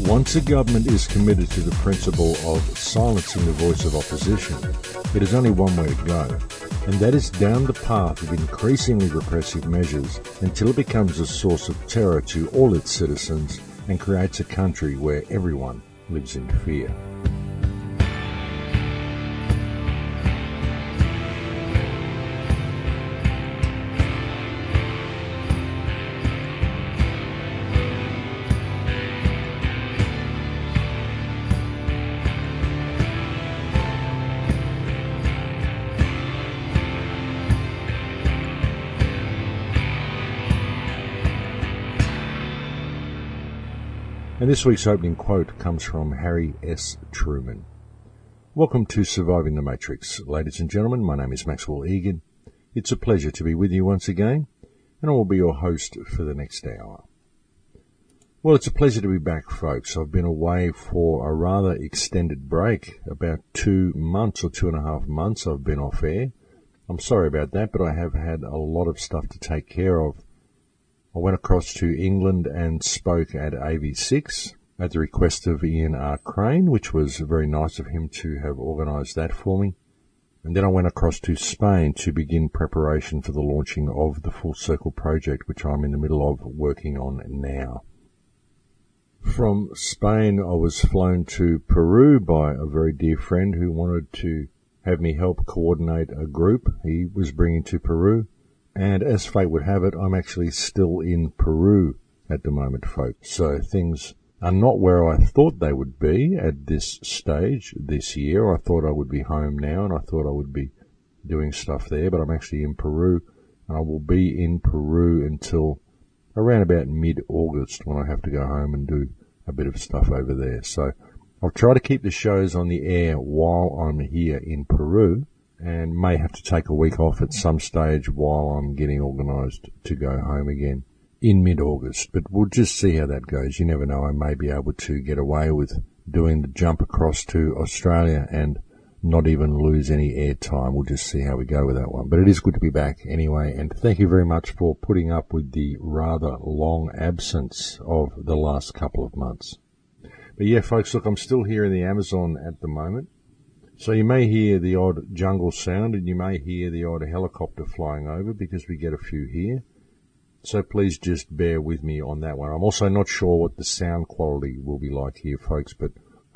Once a government is committed to the principle of silencing the voice of opposition, it is only one way to go, and that is down the path of increasingly repressive measures until it becomes a source of terror to all its citizens and creates a country where everyone lives in fear. And this week's opening quote comes from Harry S. Truman. Welcome to Surviving the Matrix. Ladies and gentlemen, my name is Maxwell Egan. It's a pleasure to be with you once again, and I will be your host for the next hour. Well, it's a pleasure to be back, folks. I've been away for a rather extended break, about 2 months or 2.5 months I've been off air. I'm sorry about that, but I have had a lot of stuff to take care of. I went across to England and spoke at AV6 at the request of Ian R. Crane, which was very nice of him to have organised that for me. And then I went across to Spain to begin preparation for the launching of the Full Circle project, which I'm in the middle of working on now. From Spain, I was flown to Peru by a very dear friend who wanted to have me help coordinate a group he was bringing to Peru. And as fate would have it, I'm actually still in Peru at the moment, folks. So things are not where I thought they would be at this stage this year. I thought I would be home now, and I thought I would be doing stuff there, but I'm actually in Peru, and I will be in Peru until around about mid-August when I have to go home and do a bit of stuff over there. So I'll try to keep the shows on the air while I'm here in Peru, and may have to take a week off at some stage while I'm getting organised to go home again in mid-August. But we'll just see how that goes. You never know, I may be able to get away with doing the jump across to Australia and not even lose any air time. We'll just see how we go with that one. But it is good to be back anyway, and thank you very much for putting up with the rather long absence of the last couple of months. But yeah, folks, look, I'm still here in the Amazon at the moment. So you may hear the odd jungle sound, and you may hear the odd helicopter flying over because we get a few here. So please just bear with me on that one. I'm also not sure what the sound quality will be like here, folks, but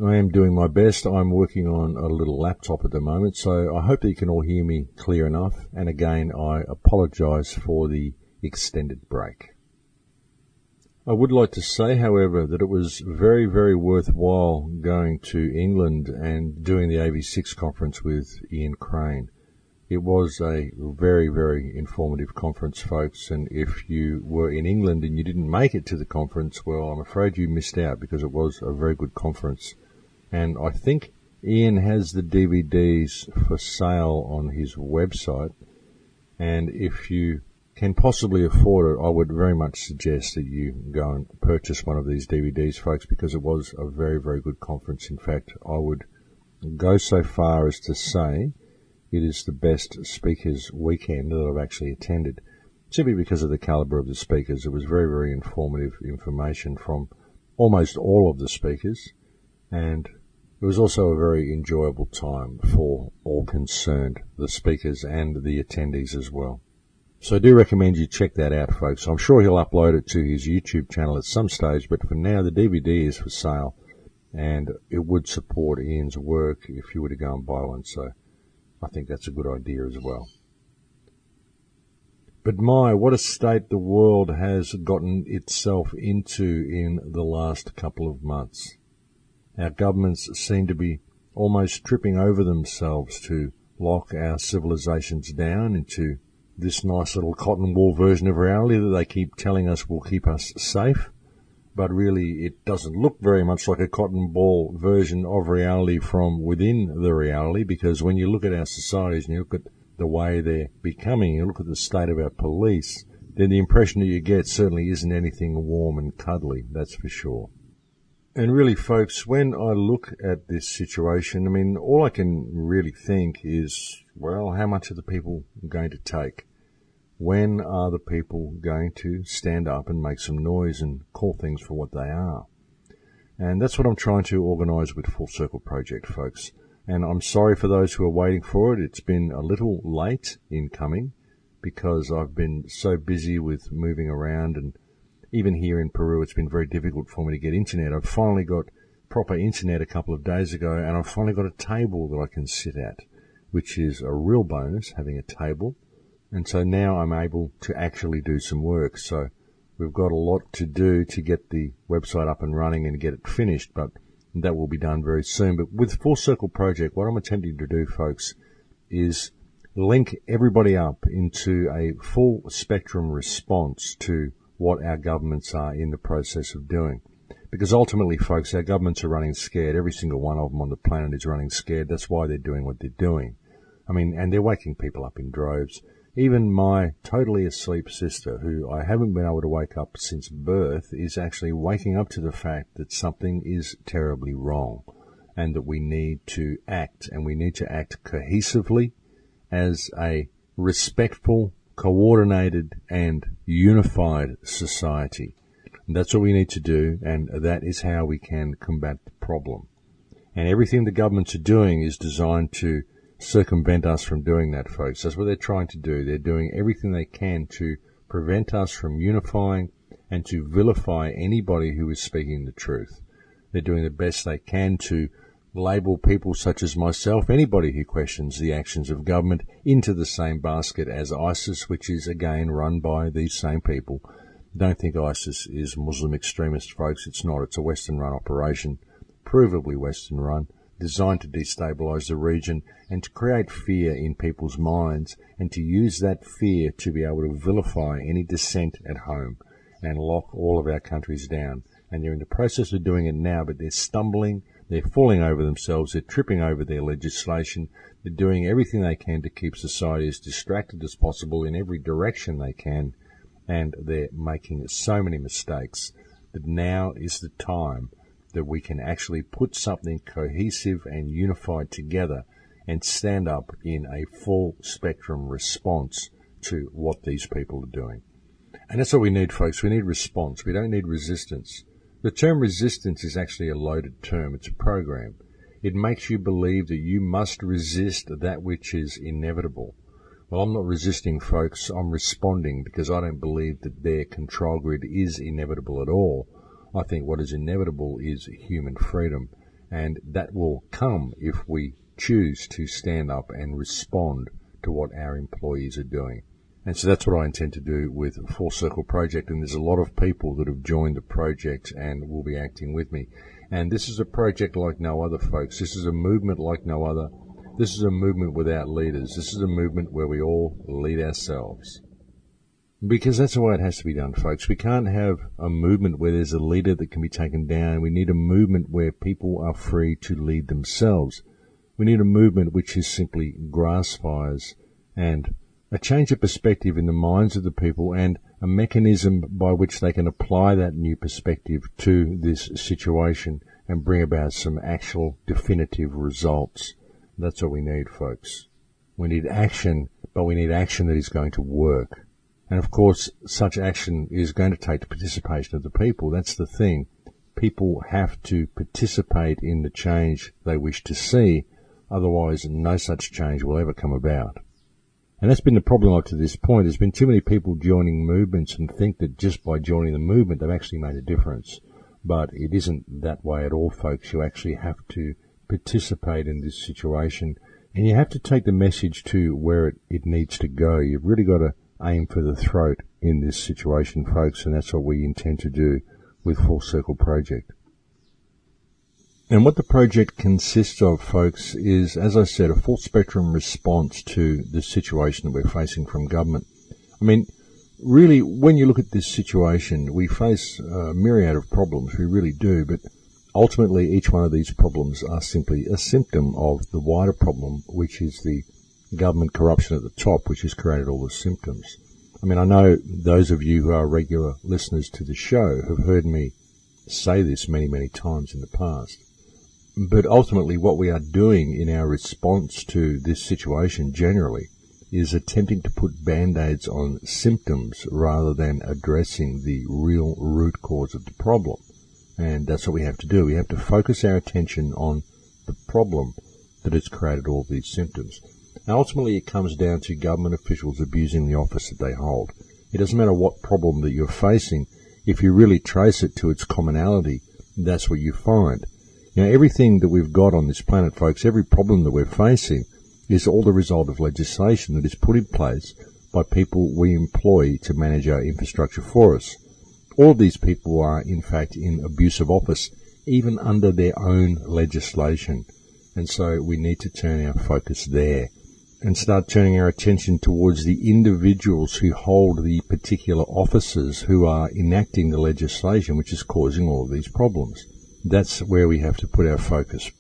I am doing my best. I'm working on a little laptop at the moment, so I hope that you can all hear me clear enough. And again, I apologise for the extended break. I would like to say, however, that it was very, very worthwhile going to England and doing the AV6 conference with Ian Crane. It was a very, very informative conference, folks, and if you were in England and you didn't make it to the conference, well, I'm afraid you missed out because it was a very good conference. And I think Ian has the DVDs for sale on his website, and if you can possibly afford it, I would very much suggest that you go and purchase one of these DVDs, folks, because it was a very, very good conference. In fact, I would go so far as to say it is the best speakers weekend that I've actually attended, simply because of the caliber of the speakers. It was very, very informative information from almost all of the speakers, and it was also a very enjoyable time for all concerned, the speakers and the attendees as well. So I do recommend you check that out, folks. I'm sure he'll upload it to his YouTube channel at some stage, but for now the DVD is for sale, and it would support Ian's work if you were to go and buy one, so I think that's a good idea as well. But my, what a state the world has gotten itself into in the last couple of months. Our governments seem to be almost tripping over themselves to lock our civilizations down into this nice little cotton wool version of reality that they keep telling us will keep us safe. But really it doesn't look very much like a cotton ball version of reality from within the reality, because when you look at our societies and you look at the way they're becoming, you look at the state of our police, then the impression that you get certainly isn't anything warm and cuddly, that's for sure. And really, folks, when I look at this situation, I mean, all I can really think is, well, how much are the people going to take? When are the people going to stand up and make some noise and call things for what they are? And that's what I'm trying to organise with Full Circle Project, folks. And I'm sorry for those who are waiting for it. It's been a little late in coming because I've been so busy with moving around, and even here in Peru it's been very difficult for me to get internet. I've finally got proper internet a couple of days ago, and I've finally got a table that I can sit at, which is a real bonus, having a table. And so now I'm able to actually do some work. So we've got a lot to do to get the website up and running and get it finished, but that will be done very soon. But with Full Circle Project, what I'm attempting to do, folks, is link everybody up into a full spectrum response to what our governments are in the process of doing. Because ultimately, folks, our governments are running scared. Every single one of them on the planet is running scared. That's why they're doing what they're doing. I mean, and they're waking people up in droves. Even my totally asleep sister, who I haven't been able to wake up since birth, is actually waking up to the fact that something is terribly wrong and that we need to act, and we need to act cohesively as a respectful, coordinated and unified society. And that's what we need to do, and that is how we can combat the problem. And everything the governments are doing is designed to circumvent us from doing that, folks. That's what they're trying to do. They're doing everything they can to prevent us from unifying and to vilify anybody who is speaking the truth. They're doing the best they can to label people such as myself, anybody who questions the actions of government, into the same basket as ISIS, which is again run by these same people. Don't think ISIS is Muslim extremist, folks. It's not. It's a Western-run operation, provably Western-run, designed to destabilize the region and to create fear in people's minds, and to use that fear to be able to vilify any dissent at home and lock all of our countries down. And they're in the process of doing it now, but they're stumbling, they're falling over themselves, they're tripping over their legislation, they're doing everything they can to keep society as distracted as possible in every direction they can, and they're making so many mistakes that now is the time that we can actually put something cohesive and unified together and stand up in a full spectrum response to what these people are doing. And that's what we need, folks. We need response. We don't need resistance. The term resistance is actually a loaded term. It's a program. It makes you believe that you must resist that which is inevitable. Well, I'm not resisting, folks. I'm responding, because I don't believe that their control grid is inevitable at all. I think what is inevitable is human freedom, and that will come if we choose to stand up and respond to what our employees are doing. And so that's what I intend to do with Full Circle Project, and there's a lot of people that have joined the project and will be acting with me. And this is a project like no other, folks. This is a movement like no other. This is a movement without leaders. This is a movement where we all lead ourselves. Because that's the way it has to be done, folks. We can't have a movement where there's a leader that can be taken down. We need a movement where people are free to lead themselves. We need a movement which is simply grass fires and a change of perspective in the minds of the people, and a mechanism by which they can apply that new perspective to this situation and bring about some actual definitive results. That's what we need, folks. We need action, but we need action that is going to work. And of course, such action is going to take the participation of the people. That's the thing. People have to participate in the change they wish to see. Otherwise, no such change will ever come about. And that's been the problem up to this point. There's been too many people joining movements and think that just by joining the movement they've actually made a difference. But it isn't that way at all, folks. You actually have to participate in this situation, and you have to take the message to where it needs to go. You've really got to aim for the throat in this situation, folks, and that's what we intend to do with Full Circle Project. And what the project consists of, folks, is, as I said, a full spectrum response to the situation that we're facing from government. I mean, really, when you look at this situation, we face a myriad of problems, we really do, but ultimately each one of these problems are simply a symptom of the wider problem, which is the government corruption at the top, which has created all the symptoms. I mean, I know those of you who are regular listeners to the show have heard me say this many, many times in the past. But ultimately what we are doing in our response to this situation generally is attempting to put band-aids on symptoms rather than addressing the real root cause of the problem. And that's what we have to do. We have to focus our attention on the problem that has created all these symptoms. And ultimately, it comes down to government officials abusing the office that they hold. It doesn't matter what problem that you're facing. If you really trace it to its commonality, that's what you find. You know, everything that we've got on this planet, folks, every problem that we're facing is all the result of legislation that is put in place by people we employ to manage our infrastructure for us. All of these people are, in fact, in abuse of office, even under their own legislation. And so we need to turn our focus there and start turning our attention towards the individuals who hold the particular offices who are enacting the legislation which is causing all of these problems. That's where we have to put our focus.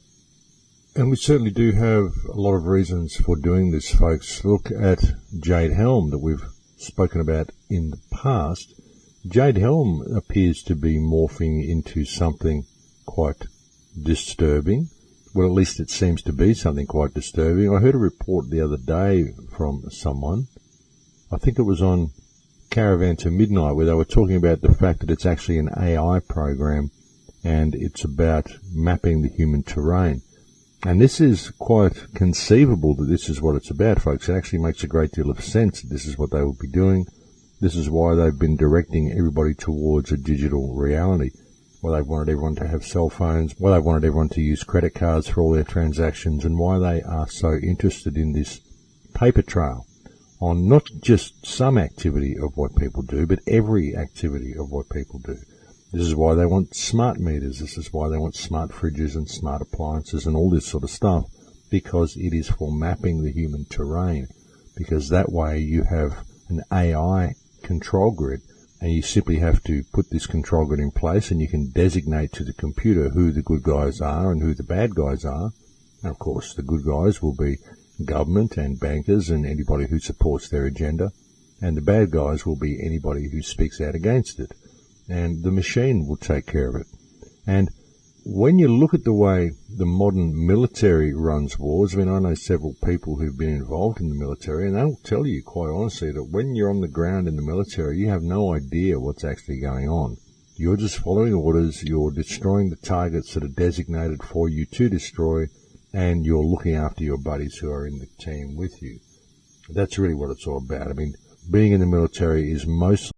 And we certainly do have a lot of reasons for doing this, folks. Look at Jade Helm that we've spoken about in the past. Jade Helm appears to be morphing into something quite disturbing. Well, at least it seems to be something quite disturbing. I heard a report the other day from someone, I think it was on Caravan to Midnight, where they were talking about the fact that it's actually an AI program and it's about mapping the human terrain. And this is quite conceivable that this is what it's about, folks. It actually makes a great deal of sense that this is what they will be doing. This is why they've been directing everybody towards a digital reality. Why they've wanted everyone to have cell phones, why they've wanted everyone to use credit cards for all their transactions, and why they are so interested in this paper trail on not just some activity of what people do, but every activity of what people do. This is why they want smart meters. This is why they want smart fridges and smart appliances and all this sort of stuff, because it is for mapping the human terrain. Because that way you have an AI control grid, and you simply have to put this control grid in place, and you can designate to the computer who the good guys are and who the bad guys are. And of course, the good guys will be government and bankers and anybody who supports their agenda, and the bad guys will be anybody who speaks out against it. And the machine will take care of it. And when you look at the way the modern military runs wars, I mean, I know several people who've been involved in the military, and they'll tell you quite honestly that when you're on the ground in the military, you have no idea what's actually going on. You're just following orders, you're destroying the targets that are designated for you to destroy, and you're looking after your buddies who are in the team with you. That's really what it's all about. I mean, being in the military is mostly